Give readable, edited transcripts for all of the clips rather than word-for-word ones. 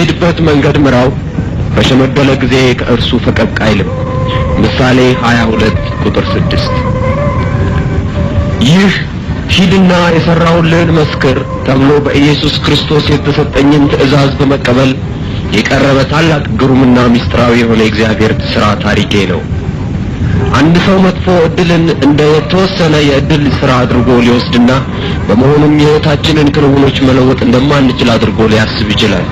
በሚሄድበት መንገድ ምራው፣ በሸመገለ ጊዜ ከእርሱ ፈቀቅ አይልም። ምሳሌ 22 ቁጥር 6። ይህ ሂድና የሠራውልህን መስክር ተብሎ በኢየሱስ ክርስቶስ የተሰጠኝን ትእዛዝ በመቀበል የቀረበ ታላቅ ግሩምና ምስጢራዊ የሆነ እግዚአብሔር ሥራ ታሪኬ ነው። አንድ ሰው መጥፎ ዕድልን እንደ የተወሰነ የዕድል ሥራ አድርጎ ሊወስድና በመሆኑም የሕይወታችንን ክንውኖች መለወጥ እንደማንችል አድርጎ ሊያስብ ይችላል።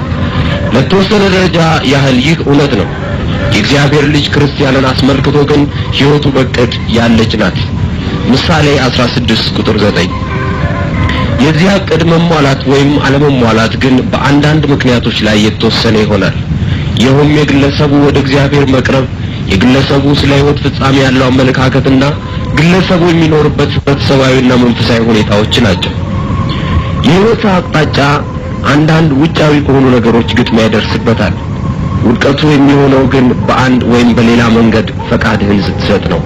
ለተወሰነ ደረጃ ያህል ይህ እውነት ነው። የእግዚአብሔር ልጅ ክርስቲያንን አስመልክቶ ግን ሕይወቱ በቅድ ያለች ናት። ምሳሌ 16 ቁጥር 9። የዚህ ዕቅድ መሟላት ወይም አለመሟላት ግን በአንዳንድ ምክንያቶች ላይ የተወሰነ ይሆናል። ይህም የግለሰቡ ወደ እግዚአብሔር መቅረብ፣ የግለሰቡ ስለ ሕይወት ፍጻሜ ያለው አመለካከትና ግለሰቡ የሚኖርበት ህብረተሰባዊና መንፈሳዊ ሁኔታዎች ናቸው። የሕይወት አቅጣጫ አንዳንድ ውጫዊ ከሆኑ ነገሮች ግጥሚያ ይደርስበታል። ውድቀቱ የሚሆነው ግን በአንድ ወይም በሌላ መንገድ ፈቃድህን ስትሰጥ ነው።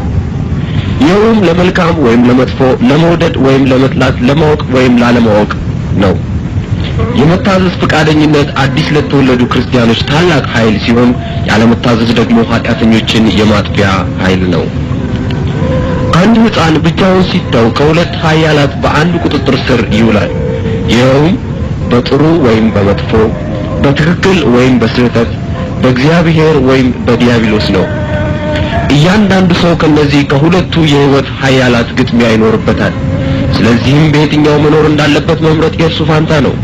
ይህም ለመልካም ወይም ለመጥፎ፣ ለመውደድ ወይም ለመጥላት፣ ለማወቅ ወይም ላለማወቅ ነው። የመታዘዝ ፈቃደኝነት አዲስ ለተወለዱ ክርስቲያኖች ታላቅ ኃይል ሲሆን፣ ያለመታዘዝ ደግሞ ኃጢአተኞችን የማጥፊያ ኃይል ነው። አንድ ሕፃን ብቻውን ሲተው ከሁለት ኃያላት በአንድ ቁጥጥር ስር ይውላል። ይኸውም በጥሩ ወይም በመጥፎ፣ በትክክል ወይም በስህተት፣ በእግዚአብሔር ወይም በዲያብሎስ ነው። እያንዳንዱ ሰው ከነዚህ ከሁለቱ የሕይወት ኃያላት ግጥሚያ ይኖርበታል። ስለዚህም በየትኛው መኖር እንዳለበት መምረጥ የእርሱ ፋንታ ነው።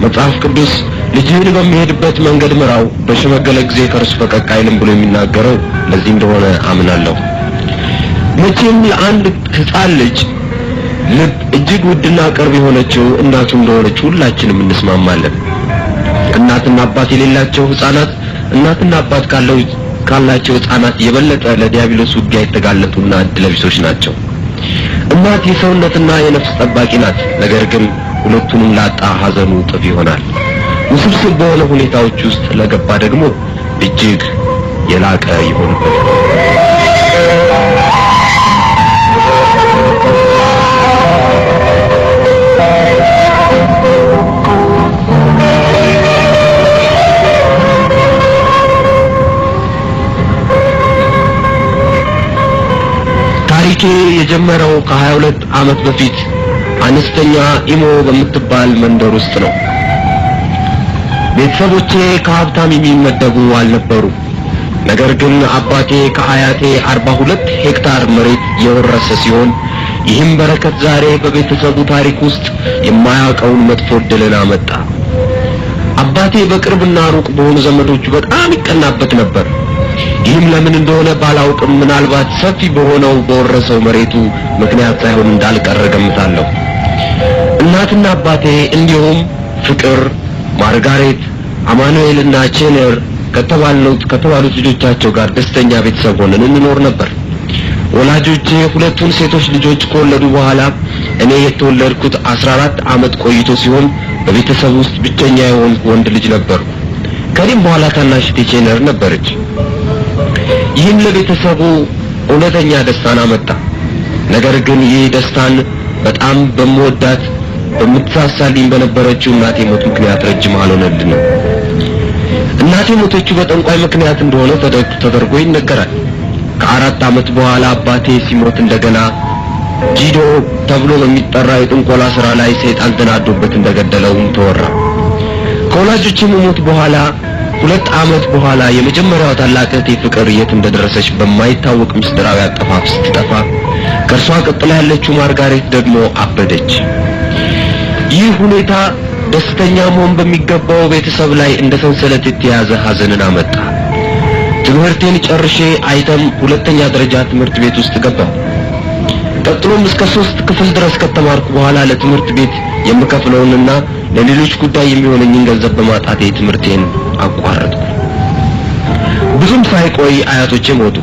መጽሐፍ ቅዱስ ልጅህን በሚሄድበት መንገድ ምራው፣ በሸመገለ ጊዜ ከእርሱ ፈቀቅ አይልም ብሎ የሚናገረው ለዚህ እንደሆነ አምናለሁ። መቼም ለአንድ ሕፃን ልጅ ልብ እጅግ ውድና ቅርብ የሆነችው እናቱ እንደሆነች ሁላችንም እንስማማለን። እናትና አባት የሌላቸው ሕፃናት እናትና አባት ካላቸው ሕፃናት የበለጠ ለዲያብሎስ ውጊያ የተጋለጡና እድለቢሶች ናቸው። እናት የሰውነትና የነፍስ ጠባቂ ናት። ነገር ግን ሁለቱንም ላጣ ሐዘኑ እጥፍ ይሆናል። ውስብስብ በሆነ ሁኔታዎች ውስጥ ለገባ ደግሞ እጅግ የላቀ ይሆንበታል። ታሪኬ የጀመረው ከ22 ዓመት በፊት አነስተኛ ኢሞ በምትባል መንደር ውስጥ ነው። ቤተሰቦቼ ከሀብታም የሚመደቡ አልነበሩ። ነገር ግን አባቴ ከአያቴ 42 ሄክታር መሬት የወረሰ ሲሆን ይህም በረከት ዛሬ በቤተሰቡ ታሪክ ውስጥ የማያውቀውን መጥፎ ዕድልን አመጣ። አባቴ በቅርብና ሩቅ በሆኑ ዘመዶቹ በጣም ይቀናበት ነበር። ይህም ለምን እንደሆነ ባላውቅም ምናልባት ሰፊ በሆነው በወረሰው መሬቱ ምክንያት ሳይሆን እንዳልቀረ ገምታለሁ። እናትና አባቴ እንዲሁም ፍቅር፣ ማርጋሬት፣ አማኑኤልና ቼነር ከተባሉት ልጆቻቸው ጋር ደስተኛ ቤተሰብ ሆነን እንኖር ነበር። ወላጆቼ ሁለቱን ሴቶች ልጆች ከወለዱ በኋላ እኔ የተወለድኩት 14 ዓመት ቆይቶ ሲሆን በቤተሰብ ውስጥ ብቸኛ የሆንኩ ወንድ ልጅ ነበርኩ። ከኔም በኋላ ታናሽ ቼነር ነበረች። ይህም ለቤተሰቡ እውነተኛ ደስታን አመጣ። ነገር ግን ይህ ደስታን በጣም በመወዳት በምትሳሳልኝ በነበረችው እናቴ ሞት ምክንያት ረጅም አልሆነልንም። እናቴ ሞተችው በጠንቋይ ምክንያት እንደሆነ ተደርጎ ይነገራል። ከ4 ዓመት በኋላ አባቴ ሲሞት እንደገና ጂዶ ተብሎ በሚጠራ የጥንቆላ ሥራ ላይ ሰይጣን ተናዶበት እንደገደለውም ተወራ። ከወላጆቼ ሞት በኋላ 2 ዓመት በኋላ የመጀመሪያው ታላቅ እህቴ ፍቅር የት እንደደረሰች በማይታወቅ ምስጢራዊ አጠፋፍ ስትጠፋ፣ ከእርሷ ቀጥላ ያለችው ማርጋሬት ደግሞ አበደች። ይህ ሁኔታ ደስተኛ መሆን በሚገባው ቤተሰብ ላይ እንደ ሰንሰለት የተያዘ ሐዘንን አመጣ። ትምህርቴን ጨርሼ አይተም 2ኛ ደረጃ ትምህርት ቤት ውስጥ ገባሁ። ቀጥሎም እስከ 3 ክፍል ድረስ ከተማርኩ በኋላ ለትምህርት ቤት የምከፍለውንና ለሌሎች ጉዳይ የሚሆነኝን ገንዘብ በማጣቴ ትምህርቴን አቋረጥኩ። ብዙም ሳይቆይ አያቶቼ ሞቱ።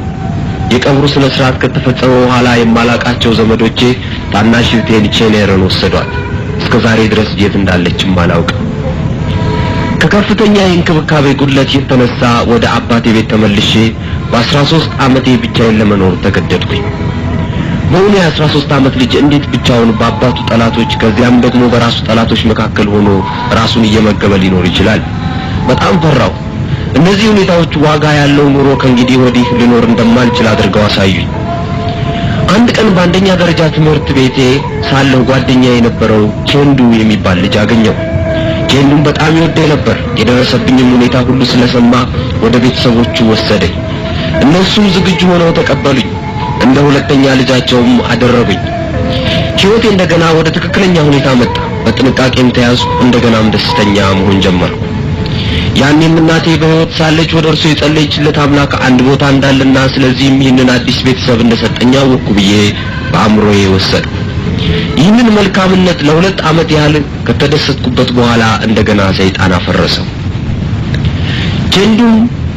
የቀብሩ ስነ ስርዓት ከተፈጸመ በኋላ የማላቃቸው ዘመዶቼ ታናሽ እህቴን ቼነርን ወሰዷት። እስከ ዛሬ ድረስ የት እንዳለችም አላውቅም። ከከፍተኛ የእንክብካቤ ጉድለት የተነሳ ወደ አባቴ ቤት ተመልሼ በ13 ዓመቴ ብቻዬን ለመኖር ተገደድኩኝ። በእውነ የ13 ዓመት ልጅ እንዴት ብቻውን በአባቱ ጠላቶች ከዚያም ደግሞ በራሱ ጠላቶች መካከል ሆኖ ራሱን እየመገበ ሊኖር ይችላል? በጣም ፈራሁ። እነዚህ ሁኔታዎች ዋጋ ያለው ኑሮ ከእንግዲህ ወዲህ ልኖር እንደማልችል አድርገው አሳዩኝ። አንድ ቀን በአንደኛ ደረጃ ትምህርት ቤቴ ሳለሁ ጓደኛዬ የነበረው ኬንዱ የሚባል ልጅ አገኘው። ኬንዱን በጣም ይወደኝ ነበር። የደረሰብኝም ሁኔታ ሁሉ ስለሰማ ወደ ቤተሰቦቹ ወሰደኝ። እነሱም ዝግጁ ሆነው ተቀበሉኝ። እንደ ሁለተኛ ልጃቸውም አደረጉኝ። ሕይወቴ እንደገና ወደ ትክክለኛ ሁኔታ መጣ። በጥንቃቄም ተያዝኩ። እንደገናም ደስተኛ መሆን ጀመርኩ። ያኔም እናቴ በሕይወት ሳለች ወደ እርሱ የጸለየችለት አምላክ አንድ ቦታ እንዳለና ስለዚህም ይህንን አዲስ ቤተሰብ እንደሰጠኝ አወቅኩ ብዬ በአእምሮዬ ወሰድኩ። ይህንን መልካምነት ለ2 ዓመት ያህል ከተደሰትኩበት በኋላ እንደገና ሰይጣን አፈረሰው። ኬንዱም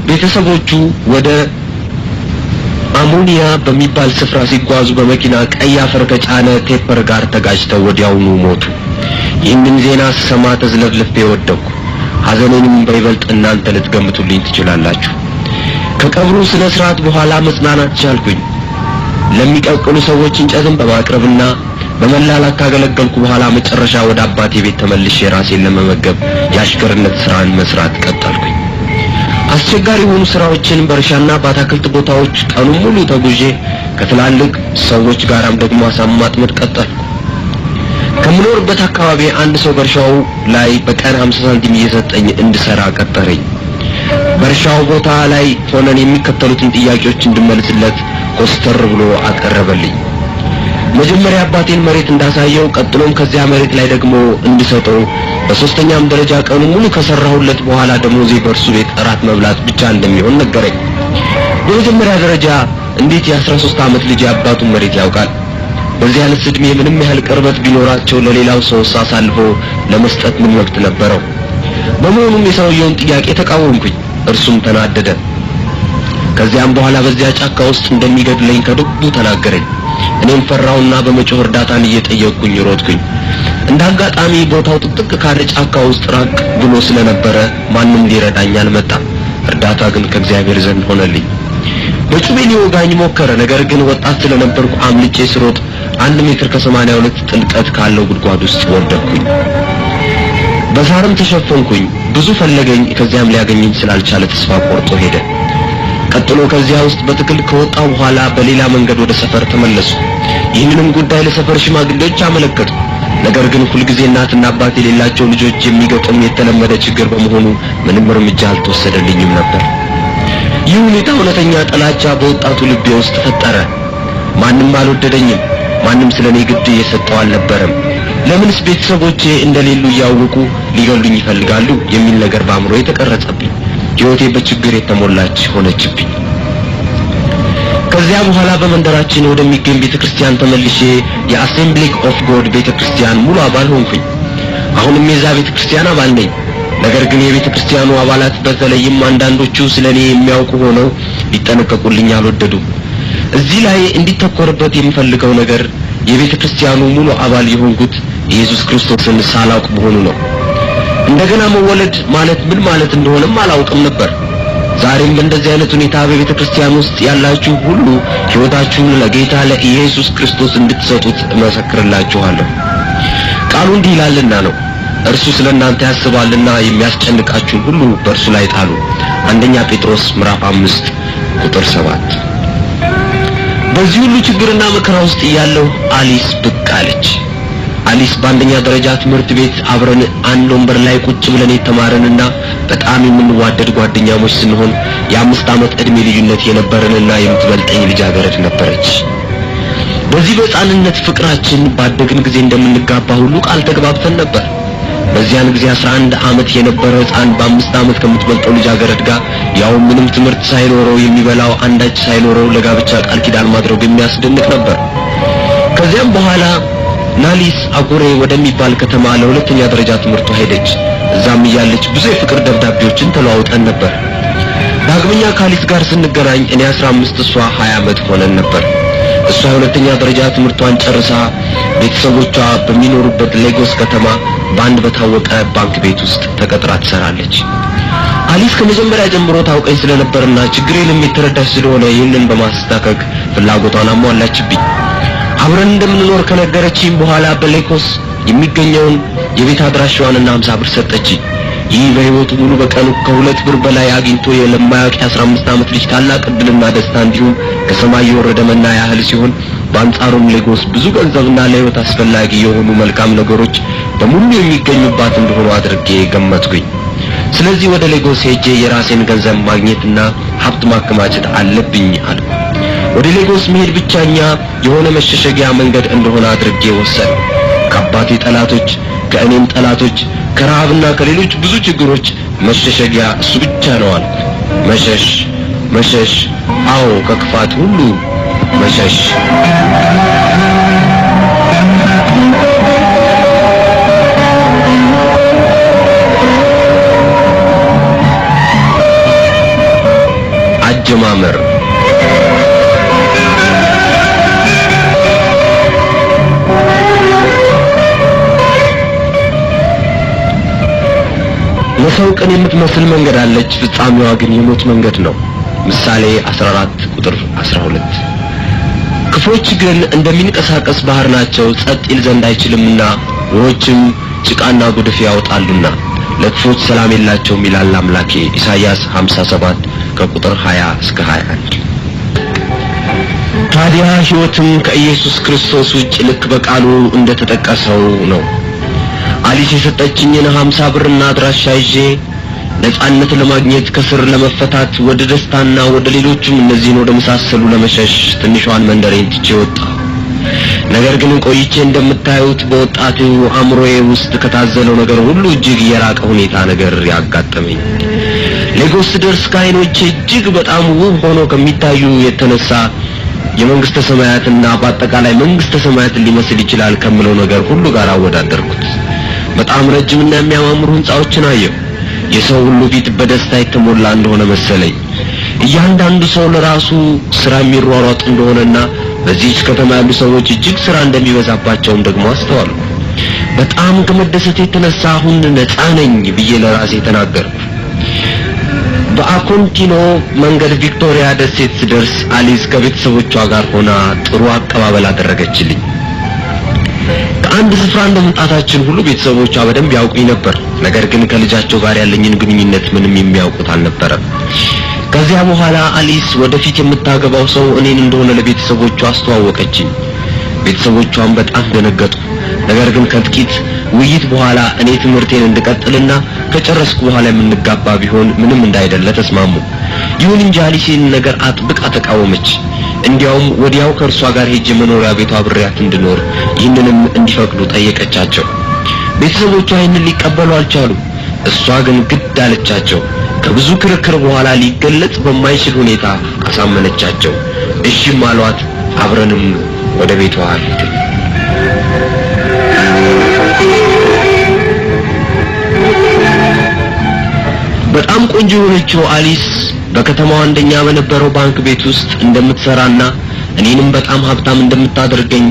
ቤተሰቦቹ ወደ አሞኒያ በሚባል ስፍራ ሲጓዙ በመኪና ቀይ አፈር ከጫነ ቴፐር ጋር ተጋጭተው ወዲያውኑ ሞቱ። ይህንን ዜና ስሰማ ተዝለፍልፌ ወደቅኩ። ሐዘኔንም በይበልጥ እናንተ ልትገምቱልኝ ትችላላችሁ። ከቀብሩ ስነ ስርዓት በኋላ መጽናናት ቻልኩኝ። ለሚቀቅሉ ሰዎች እንጨትን በማቅረብና በመላላክ ካገለገልኩ በኋላ መጨረሻ ወደ አባቴ ቤት ተመልሼ ራሴን ለመመገብ የአሽከርነት ስራን መስራት ቀጠልኩኝ። አስቸጋሪ የሆኑ ስራዎችን በእርሻና በአትክልት ቦታዎች ቀኑን ሙሉ ተጉዤ ከትላልቅ ሰዎች ጋራም ደግሞ አሳ ማጥመድ ቀጠልኩ። ከምኖርበት አካባቢ አንድ ሰው በእርሻው ላይ በቀን 50 ሳንቲም እየሰጠኝ እንድሰራ ቀጠረኝ። በእርሻው ቦታ ላይ ሆነን የሚከተሉትን ጥያቄዎች እንድመልስለት ኮስተር ብሎ አቀረበልኝ። መጀመሪያ አባቴን መሬት እንዳሳየው፣ ቀጥሎም ከዚያ መሬት ላይ ደግሞ እንድሰጠው፣ በሶስተኛም ደረጃ ቀኑ ሙሉ ከሰራሁለት በኋላ ደሞዜ በእርሱ ቤት እራት መብላት ብቻ እንደሚሆን ነገረኝ። በመጀመሪያ ደረጃ እንዴት የ13 ዓመት ልጅ አባቱን መሬት ያውቃል? በዚህ አይነት ዕድሜ ምንም ያህል ቅርበት ቢኖራቸው ለሌላው ሰው አሳልፎ ለመስጠት ምን መብት ነበረው? በመሆኑም የሰውየውን ጥያቄ ተቃወምኩኝ። እርሱም ተናደደ። ከዚያም በኋላ በዚያ ጫካ ውስጥ እንደሚገድለኝ ከልቡ ተናገረኝ። እኔም ፈራውና በመጮህ እርዳታን እየጠየቅኩኝ ሮጥኩኝ። እንዳጋጣሚ ቦታው ጥቅጥቅ ካለ ጫካ ውስጥ ራቅ ብሎ ስለነበረ ማንም ሊረዳኝ አልመጣም። እርዳታ ግን ከእግዚአብሔር ዘንድ ሆነልኝ። በጩቤ ሊወጋኝ ሞከረ። ነገር ግን ወጣት ስለነበርኩ አምልጬ ስሮጥ 1 ሜትር ከ82 ጥልቀት ካለው ጉድጓድ ውስጥ ወደቅኩኝ። በሳርም ተሸፈንኩኝ። ብዙ ፈለገኝ። ከዚያም ሊያገኘኝ ስላልቻለ ተስፋ ቆርጦ ሄደ። ቀጥሎ ከዚያ ውስጥ በትክክል ከወጣው በኋላ በሌላ መንገድ ወደ ሰፈር ተመለሱ። ይህንንም ጉዳይ ለሰፈር ሽማግሌዎች አመለከቱ። ነገር ግን ሁልጊዜ እናትና አባት የሌላቸው ልጆች የሚገጥም የተለመደ ችግር በመሆኑ ምንም እርምጃ አልተወሰደልኝም ነበር። ይህ ሁኔታ እውነተኛ ጥላቻ በወጣቱ ልቤ ውስጥ ፈጠረ። ማንም አልወደደኝም። ማንም ስለኔ ግድ እየሰጠው አልነበረም። ለምንስ ቤተሰቦቼ እንደሌሉ እያወቁ ሊገሉኝ ይፈልጋሉ የሚል ነገር በአእምሮዬ ተቀረጸብኝ። ሕይወቴ በችግር የተሞላች ሆነችብኝ። ከዚያ በኋላ በመንደራችን ወደሚገኝ ቤተክርስቲያን ተመልሼ የአሴምብሊ ኦፍ ጎድ ቤተክርስቲያን ሙሉ አባል ሆንኩኝ። አሁንም የዛ ቤተክርስቲያን አባል ነኝ። ነገር ግን የቤተክርስቲያኑ አባላት በተለይም አንዳንዶቹ ስለኔ የሚያውቁ ሆነው ሊጠነቀቁልኝ አልወደዱም። እዚህ ላይ እንዲተኮርበት የምፈልገው ነገር የቤተክርስቲያኑ ሙሉ አባል የሆንኩት ኢየሱስ ክርስቶስን ሳላውቅ መሆኑ ነው። እንደገና መወለድ ማለት ምን ማለት እንደሆነም አላውቅም ነበር። ዛሬም በእንደዚህ አይነት ሁኔታ በቤተክርስቲያን ውስጥ ያላችሁ ሁሉ ሕይወታችሁን ለጌታ ለኢየሱስ ክርስቶስ እንድትሰጡት እመሰክርላችኋለሁ። ቃሉ እንዲህ ይላልና ነው፣ እርሱ ስለእናንተ ያስባልና የሚያስጨንቃችሁን ሁሉ በእርሱ ላይ ጣሉ። አንደኛ ጴጥሮስ ምዕራፍ 5 ቁጥር 7። በዚህ ሁሉ ችግርና መከራ ውስጥ እያለሁ አሊስ ብቅ አለች። አሊስ በአንደኛ ደረጃ ትምህርት ቤት አብረን አንድ ወንበር ላይ ቁጭ ብለን የተማረንና በጣም የምንዋደድ ጓደኛሞች ስንሆን የ5 ዓመት ዕድሜ ልዩነት የነበረንና የምትበልጠኝ ልጃገረድ ነበረች። በዚህ በሕፃንነት ፍቅራችን ባደግን ጊዜ እንደምንጋባ ሁሉ ቃል ተግባብተን ነበር። በዚያን ጊዜ 11 ዓመት የነበረ ሕፃን በ5 ዓመት ከምትበልጠው ልጃገረድ ጋር ያው ምንም ትምህርት ሳይኖረው የሚበላው አንዳች ሳይኖረው ለጋብቻ ቃል ኪዳን ማድረግ የሚያስደንቅ ነበር። ከዚያም በኋላ ናሊስ አጉሬ ወደሚባል ከተማ ለሁለተኛ ደረጃ ትምህርቷ ሄደች። እዛም እያለች ብዙ የፍቅር ደብዳቤዎችን ተለዋውጠን ነበር። ዳግመኛ ካሊስ ጋር ስንገናኝ እኔ 15 እሷ 20 ዓመት ሆነን ነበር። እሷ የሁለተኛ ደረጃ ትምህርቷን ጨርሳ ቤተሰቦቿ በሚኖሩበት ሌጎስ ከተማ በአንድ በታወቀ ባንክ ቤት ውስጥ ተቀጥራ ትሰራለች። አሊስ ከመጀመሪያ ጀምሮ ታውቀኝ ስለነበርና ችግሬንም የተረዳች ስለሆነ ይህንን በማስተካከል ፍላጎቷን አሟላችብኝ። አብረን እንደምንኖር ከነገረችኝ በኋላ በሌጎስ የሚገኘውን የቤት አድራሻዋንና 50 ብር ሰጠችኝ። ይህ በህይወቱ ሙሉ በቀኑ ከሁለት ብር በላይ አግኝቶ የለማያውቅ 15 ዓመት ልጅ ታላቅ ዕድልና ደስታ እንዲሁም ከሰማይ የወረደ መና ያህል ሲሆን በአንጻሩም ሌጎስ ብዙ ገንዘብና ለህይወት አስፈላጊ የሆኑ መልካም ነገሮች በሙሉ የሚገኙባት እንደሆነ አድርጌ ገመትኩኝ። ስለዚህ ወደ ሌጎስ ሄጄ የራሴን ገንዘብ ማግኘትና ሀብት ማከማቸት አለብኝ አልኩ። ወደ ሌጎስ መሄድ ብቻኛ የሆነ መሸሸጊያ መንገድ እንደሆነ አድርጌ ወሰንኩ። ከአባቴ ጠላቶች፣ ከእኔም ጠላቶች፣ ከረሃብና ከሌሎች ብዙ ችግሮች መሸሸጊያ እሱ ብቻ ነው አልኩ። መሸሽ መሸሽ፣ አዎ ከክፋት ሁሉ መሸሽ። አጀማመር ለሰው ቀን የምትመስል መንገድ አለች፣ ፍጻሜዋ ግን የሞት መንገድ ነው። ምሳሌ 14 ቁጥር 12። ክፎች ግን እንደሚንቀሳቀስ ባህር ናቸው፣ ጸጥ ይል ዘንድ አይችልምና ውኆችም ጭቃና ጉድፍ ያወጣሉና ለክፎች ሰላም የላቸውም ይላል አምላኬ። ኢሳይያስ 57 ከቁጥር 20 እስከ 21። ታዲያ ሕይወትም ከኢየሱስ ክርስቶስ ውጭ ልክ በቃሉ እንደተጠቀሰው ነው። አሊስ የሰጠችኝን 50 ብርና አድራሻ ይዤ ነጻነት ለማግኘት ከስር ለመፈታት ወደ ደስታና ወደ ሌሎችም እነዚህን ወደ መሳሰሉ ለመሸሽ ትንሿን መንደሬን ትቼ ወጣሁ። ነገር ግን ቆይቼ እንደምታዩት በወጣቱ አእምሮዬ ውስጥ ከታዘለው ነገር ሁሉ እጅግ የራቀ ሁኔታ ነገር ያጋጠመኝ። ሌጎስ ደርስ ከዓይኖቼ እጅግ በጣም ውብ ሆኖ ከሚታዩ የተነሳ የመንግስተ ሰማያትና በአጠቃላይ መንግስተ ሰማያትን ሊመስል ይችላል ከምለው ነገር ሁሉ ጋር አወዳደርኩት። በጣም ረጅምና የሚያማምሩ ህንጻዎችን አየሁ። የሰው ሁሉ ፊት በደስታ የተሞላ እንደሆነ መሰለኝ። እያንዳንዱ ሰው ለራሱ ስራ የሚሯሯጥ እንደሆነና በዚህች ከተማ ያሉ ሰዎች እጅግ ስራ እንደሚበዛባቸውም ደግሞ አስተዋልኩ። በጣም ከመደሰት የተነሳ አሁን ነፃ ነኝ ብዬ ለራሴ ተናገርኩ። በአኮንቲኖ መንገድ ቪክቶሪያ ደሴት ስደርስ አሊስ ከቤተሰቦቿ ጋር ሆና ጥሩ አቀባበል አደረገችልኝ። ከአንድ ስፍራ እንደመምጣታችን ሁሉ ቤተሰቦቿ በደንብ ያውቁኝ ነበር። ነገር ግን ከልጃቸው ጋር ያለኝን ግንኙነት ምንም የሚያውቁት አልነበረም። ከዚያ በኋላ አሊስ ወደፊት የምታገባው ሰው እኔን እንደሆነ ለቤተሰቦቿ አስተዋወቀችኝ። ቤተሰቦቿም በጣም ደነገጡ። ነገር ግን ከጥቂት ውይይት በኋላ እኔ ትምህርቴን እንድቀጥልና ከጨረስኩ በኋላ የምንጋባ ቢሆን ምንም እንዳይደለ ተስማሙ። ይሁን እንጂ አሊስን ነገር አጥብቃ ተቃወመች። እንዲያውም ወዲያው ከእርሷ ጋር ሄጄ መኖሪያ ቤቷ አብሬያት እንድኖር ይህንንም እንዲፈቅዱ ጠየቀቻቸው። ቤተሰቦቿ ይህንን ሊቀበሉ አልቻሉም። እሷ ግን ግድ አለቻቸው። ከብዙ ክርክር በኋላ ሊገለጽ በማይችል ሁኔታ አሳመነቻቸው። እሺም አሏት። አብረንም ወደ ቤቷ ሄድን። በጣም ቆንጆ የሆነችው አሊስ በከተማው አንደኛ በነበረው ባንክ ቤት ውስጥ እንደምትሰራና እኔንም በጣም ሀብታም እንደምታደርገኝ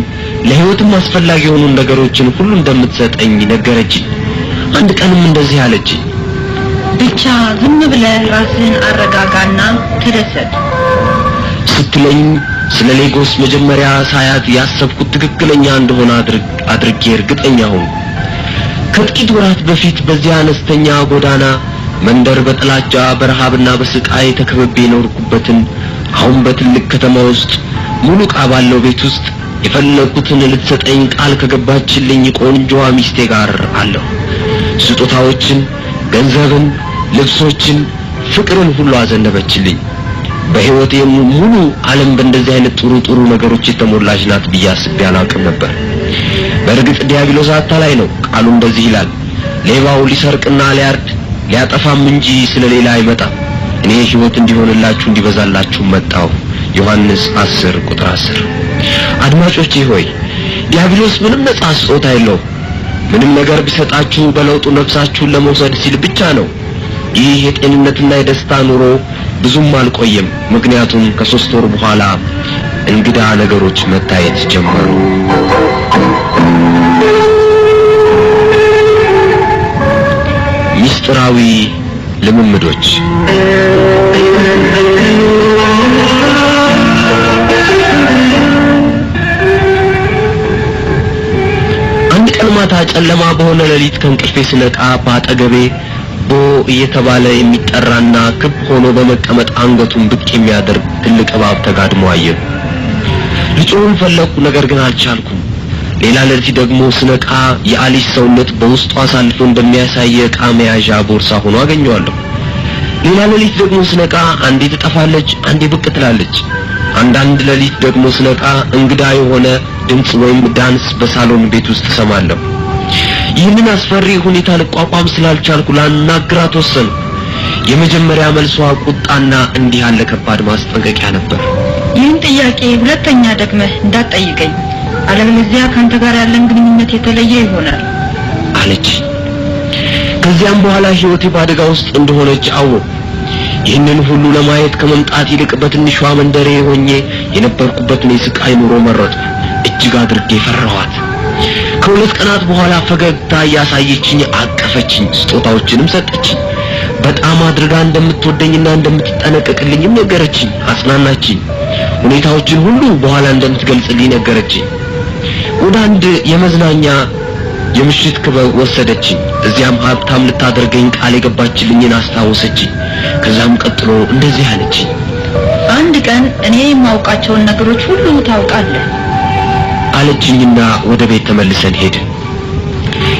ለህይወትም አስፈላጊ የሆኑ ነገሮችን ሁሉ እንደምትሰጠኝ ነገረችኝ። አንድ ቀንም እንደዚህ አለችኝ፣ ብቻ ዝም ብለህ ራስህን አረጋጋና ተደሰት ስትለኝ ስለ ሌጎስ መጀመሪያ ሳያት ያሰብኩት ትክክለኛ እንደሆነ አድርጌ እርግጠኛ ሆንኩ። ከጥቂት ወራት በፊት በዚያ አነስተኛ ጎዳና መንደር በጥላቻ በረሃብና በስቃይ ተከብቤ የኖርኩበትን አሁን በትልቅ ከተማ ውስጥ ሙሉ ዕቃ ባለው ቤት ውስጥ የፈለኩትን ልትሰጠኝ ቃል ከገባችልኝ ቆንጆዋ ሚስቴ ጋር አለሁ። ስጦታዎችን፣ ገንዘብን፣ ልብሶችን፣ ፍቅርን ሁሉ አዘነበችልኝ። በህይወቴ ሙሉ ዓለም በእንደዚህ አይነት ጥሩ ነገሮች የተሞላች ናት ብዬ አስቤ አላውቅም ነበር። በእርግጥ ዲያብሎስ አታላይ ነው። ቃሉ እንደዚህ ይላል፣ ሌባው ሊሰርቅና ሊያርድ ሊያጠፋም እንጂ ስለሌላ አይመጣም። እኔ ህይወት እንዲሆንላችሁ እንዲበዛላችሁ መጣሁ። ዮሐንስ 10 ቁጥር 10። አድማጮቼ ሆይ ዲያብሎስ ምንም ነጻ ስጦታ የለውም። ምንም ነገር ቢሰጣችሁ በለውጡ ነፍሳችሁን ለመውሰድ ሲል ብቻ ነው። ይህ የጤንነትና የደስታ ኑሮ ብዙም አልቆየም። ምክንያቱም ከ3 ወር በኋላ እንግዳ ነገሮች መታየት ጀመሩ። ሚስጥራዊ ልምምዶች። አንድ ቀን ማታ ጨለማ በሆነ ሌሊት ከእንቅልፌ ስነቃ በአጠገቤ እየተባለ የሚጠራና ክብ ሆኖ በመቀመጥ አንገቱን ብቅ የሚያደርግ ትልቅ እባብ ተጋድሞ አየሁ። ልጮህም ፈለኩ፣ ነገር ግን አልቻልኩም። ሌላ ሌሊት ደግሞ ስነቃ የአሊስ ሰውነት በውስጡ አሳልፎ እንደሚያሳይ ዕቃ መያዣ ቦርሳ ሆኖ አገኘዋለሁ። ሌላ ሌሊት ደግሞ ስነቃ አንዴ ትጠፋለች፣ አንዴ ብቅ ትላለች። አንዳንድ ሌሊት ደግሞ ስነቃ እንግዳ የሆነ ድምጽ ወይም ዳንስ በሳሎን ቤት ውስጥ ሰማለሁ። ይህንን አስፈሪ ሁኔታ ልቋቋም ስላልቻልኩ ላናግራት ወሰንኩ። የመጀመሪያ መልሷ ቁጣና እንዲህ ያለ ከባድ ማስጠንቀቂያ ነበር። ይህን ጥያቄ ሁለተኛ ደግመህ እንዳትጠይቀኝ፣ አለበለዚያ ካንተ ጋር ያለን ግንኙነት የተለየ ይሆናል አለች። ከዚያም በኋላ ሕይወቴ በአደጋ ውስጥ እንደሆነች አወቅሁ። ይህንን ሁሉ ለማየት ከመምጣት ይልቅ በትንሿ መንደሬ ሆኜ የነበርኩበትን የስቃይ ኑሮ መረጥኩ። እጅግ አድርጌ ፈራኋት። ከሁለት ቀናት በኋላ ፈገግታ እያሳየችኝ አቀፈችኝ፣ ስጦታዎችንም ሰጠችኝ። በጣም አድርጋ እንደምትወደኝና እንደምትጠነቀቅልኝም ነገረችኝ፣ አጽናናችኝ። ሁኔታዎችን ሁሉ በኋላ እንደምትገልጽልኝ ነገረችኝ። ወደ አንድ የመዝናኛ የምሽት ክበብ ወሰደችኝ። እዚያም ሀብታም ልታደርገኝ ቃል የገባችልኝን አስታወሰችኝ። ከዛም ቀጥሎ እንደዚህ አለችኝ። አንድ ቀን እኔ የማውቃቸውን ነገሮች ሁሉ ታውቃለህ አለችኝና ወደ ቤት ተመልሰን ሄድን።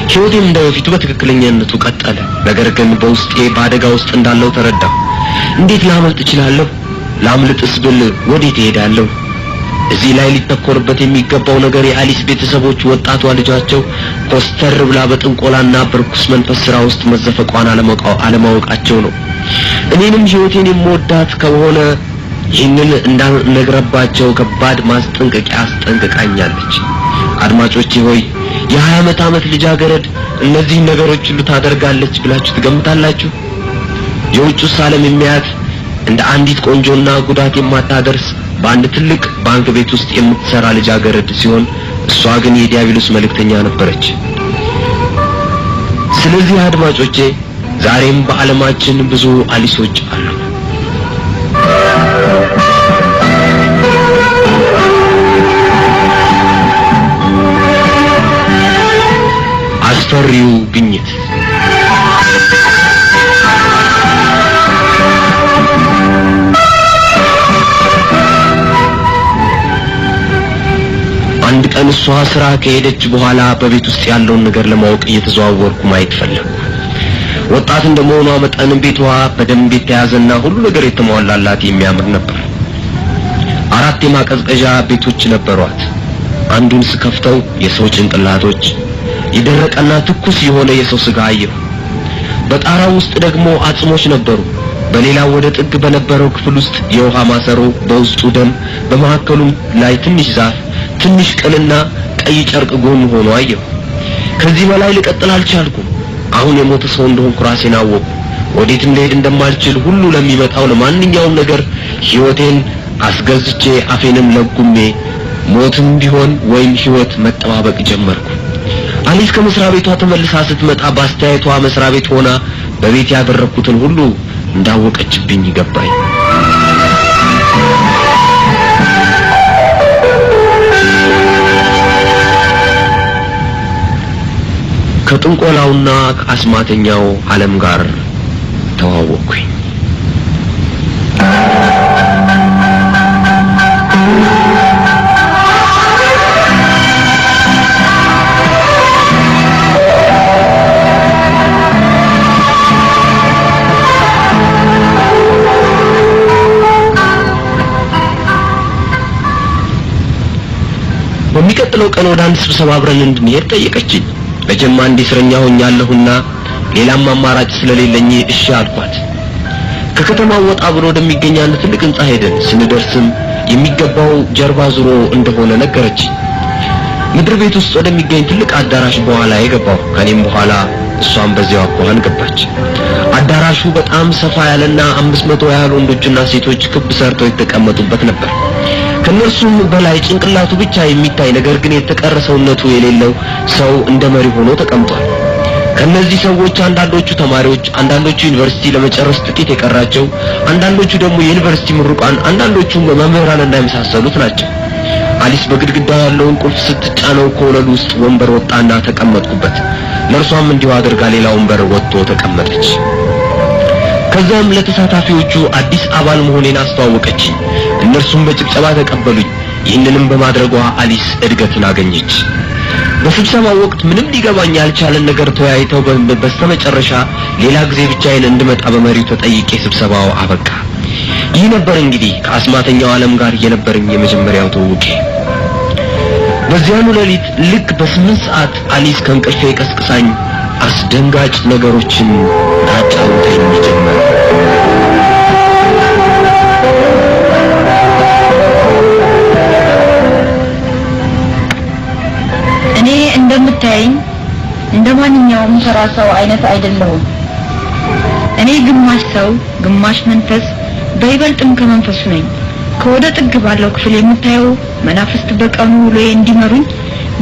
ሕይወቴም እንደበፊቱ በትክክለኛነቱ ቀጠለ። ነገር ግን በውስጤ በአደጋ ውስጥ እንዳለው ተረዳሁ። እንዴት ላመልጥ እችላለሁ? ላምልጥስ ብል ወዴት እሄዳለሁ? እዚህ ላይ ሊተኮርበት የሚገባው ነገር የአሊስ ቤተሰቦች ወጣቷ ልጃቸው ኮስተር ብላ በጥንቆላና በርኩስ መንፈስ ስራ ውስጥ መዘፈቋን አለማወቃቸው ነው። እኔንም ሕይወቴን የምወዳት ከሆነ ይህንን እንዳልነግረባቸው ከባድ ማስጠንቀቂያ አስጠንቅቃኛለች። አድማጮቼ ሆይ የ20 ዓመት ልጃገረድ እነዚህን ነገሮች ሁሉ ታደርጋለች ብላችሁ ትገምታላችሁ? የውጭው ዓለም የሚያያት እንደ አንዲት ቆንጆና ጉዳት የማታደርስ በአንድ ትልቅ ባንክ ቤት ውስጥ የምትሰራ ልጃገረድ ሲሆን እሷ ግን የዲያብሎስ መልእክተኛ ነበረች። ስለዚህ አድማጮቼ ዛሬም በዓለማችን ብዙ አሊሶች አሉ። አስፈሪው ግኝት። አንድ ቀን እሷ ስራ ከሄደች በኋላ በቤት ውስጥ ያለውን ነገር ለማወቅ እየተዘዋወርኩ ማየት ፈለግኩ። ወጣት እንደመሆኗ መጠን ቤቷ በደንብ የተያዘና ሁሉ ነገር የተሟላላት የሚያምር ነበር። 4 የማቀዝቀዣ ቤቶች ነበሯት። አንዱን ስከፍተው የሰው ጭንቅላቶች፣ የደረቀና ትኩስ የሆነ የሰው ስጋ አየሁ። በጣራው ውስጥ ደግሞ አጽሞች ነበሩ። በሌላው ወደ ጥግ በነበረው ክፍል ውስጥ የውሃ ማሰሮ፣ በውስጡ ደም፣ በመካከሉም ላይ ትንሽ ዛፍ፣ ትንሽ ቅልና ቀይ ጨርቅ ጎን ሆኖ አየሁ። ከዚህ በላይ ልቀጥል አልቻልኩም። አሁን የሞተ ሰው እንደሆንኩ ራሴን አወቅኩ። ወዴትም ልሄድ እንደማልችል ሁሉ ለሚመጣው ለማንኛውም ነገር ሕይወቴን አስገዝቼ አፌንም ለጉሜ ሞትም ቢሆን ወይም ሕይወት መጠባበቅ ጀመርኩ። አሊስ ከመስሪያ ቤቷ ተመልሳ ስትመጣ በአስተያየቷ መስሪያ ቤት ሆና በቤት ያደረኩትን ሁሉ እንዳወቀችብኝ ገባኝ። ከጥንቆላውና ከአስማተኛው ዓለም ጋር ተዋወቅኩኝ። በሚቀጥለው ቀን ወደ አንድ ስብሰባ አብረን እንድንሄድ ጠየቀችኝ። በጀማ አንድ እስረኛ ሆኛለሁና ሌላም አማራጭ ስለሌለኝ እሺ አልኳት። ከከተማው ወጣ ብሎ ወደሚገኝ አንድ ትልቅ ህንጻ ሄደን ስንደርስም የሚገባው ጀርባ ዙሮ እንደሆነ ነገረችኝ። ምድር ቤት ውስጥ ወደሚገኝ ትልቅ አዳራሽ በኋላ የገባው ከኔም በኋላ እሷም በዚያው አኳኋን ገባች። አዳራሹ በጣም ሰፋ ያለና 500 ያህል ወንዶችና ሴቶች ክብ ሰርተው የተቀመጡበት ነበር። ከነርሱም በላይ ጭንቅላቱ ብቻ የሚታይ ነገር ግን የተቀረ ሰውነቱ የሌለው ሰው እንደ መሪ ሆኖ ተቀምጧል። ከነዚህ ሰዎች አንዳንዶቹ ተማሪዎች፣ አንዳንዶቹ ዩኒቨርሲቲ ለመጨረስ ጥቂት የቀራቸው፣ አንዳንዶቹ ደግሞ የዩኒቨርሲቲ ምሩቃን፣ አንዳንዶቹ መምህራንና የመሳሰሉት ናቸው። አሊስ በግድግዳ ያለውን ቁልፍ ስትጫነው ከወለሉ ውስጥ ወንበር ወጣና ተቀመጥኩበት። ለእርሷም እንዲሁ አድርጋ ሌላ ወንበር ወጥቶ ተቀመጠች። ከዛም ለተሳታፊዎቹ አዲስ አባል መሆኔን አስተዋወቀችኝ። እነርሱም በጭብጨባ ተቀበሉኝ። ይህንንም በማድረጓ አሊስ እድገትን አገኘች። በስብሰባው ወቅት ምንም ሊገባኝ ያልቻለን ነገር ተወያይተው በስተመጨረሻ ሌላ ጊዜ ብቻዬን እንድመጣ በመሪው ተጠይቄ ስብሰባው አበቃ። ይህ ነበር እንግዲህ ከአስማተኛው ዓለም ጋር የነበረኝ የመጀመሪያው ትውውቄ። በዚያኑ ሌሊት ልክ በ8 ሰዓት አሊስ ከእንቅልፌ ቀስቅሳኝ አስደንጋጭ ነገሮችን ታጫውተኝ ጀመረ። እኔ እንደምታየኝ እንደማንኛውም ተራ ሰው አይነት አይደለሁም። እኔ ግማሽ ሰው ግማሽ መንፈስ፣ በይበልጥም ከመንፈሱ ነኝ። ከወደ ጥግ ባለው ክፍል የምታየው መናፍስት በቀኑ ውሎዬ እንዲመሩኝ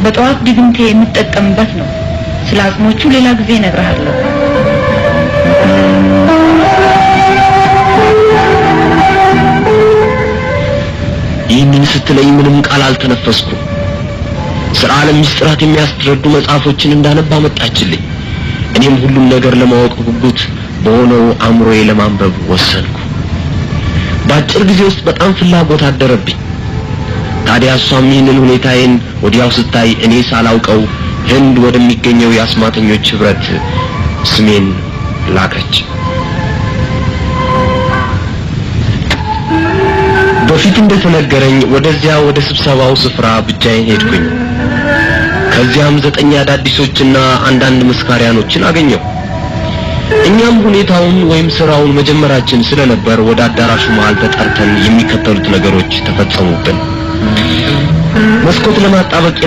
በጠዋት ድግምቴ የምጠቀምበት ነው። ስለ አጽሞቹ ሌላ ጊዜ እነግርሃለሁ። ይህንን ስትለኝ ምንም ቃል አልተነፈስኩም። ስለ ዓለም ምስጢራት የሚያስረዱ መጽሐፎችን እንዳነባ መጣችልኝ። እኔም ሁሉም ነገር ለማወቅ ጉጉት በሆነው አእምሮዬ ለማንበብ ወሰንኩ። በአጭር ጊዜ ውስጥ በጣም ፍላጎት አደረብኝ። ታዲያ እሷም ይህንን ሁኔታዬን ወዲያው ስታይ እኔ ሳላውቀው ህንድ ወደሚገኘው የአስማተኞች ህብረት ስሜን ላከች። በፊት እንደተነገረኝ ወደዚያ ወደ ስብሰባው ስፍራ ብቻዬን ሄድኩኝ። ከዚያም 9 አዳዲሶችና አንዳንድ መስካሪያኖችን አገኘሁ። እኛም ሁኔታውን ወይም ስራውን መጀመራችን ስለነበር ወደ አዳራሹ መሃል ተጠርተን የሚከተሉት ነገሮች ተፈጸሙብን። መስኮት ለማጣበቅ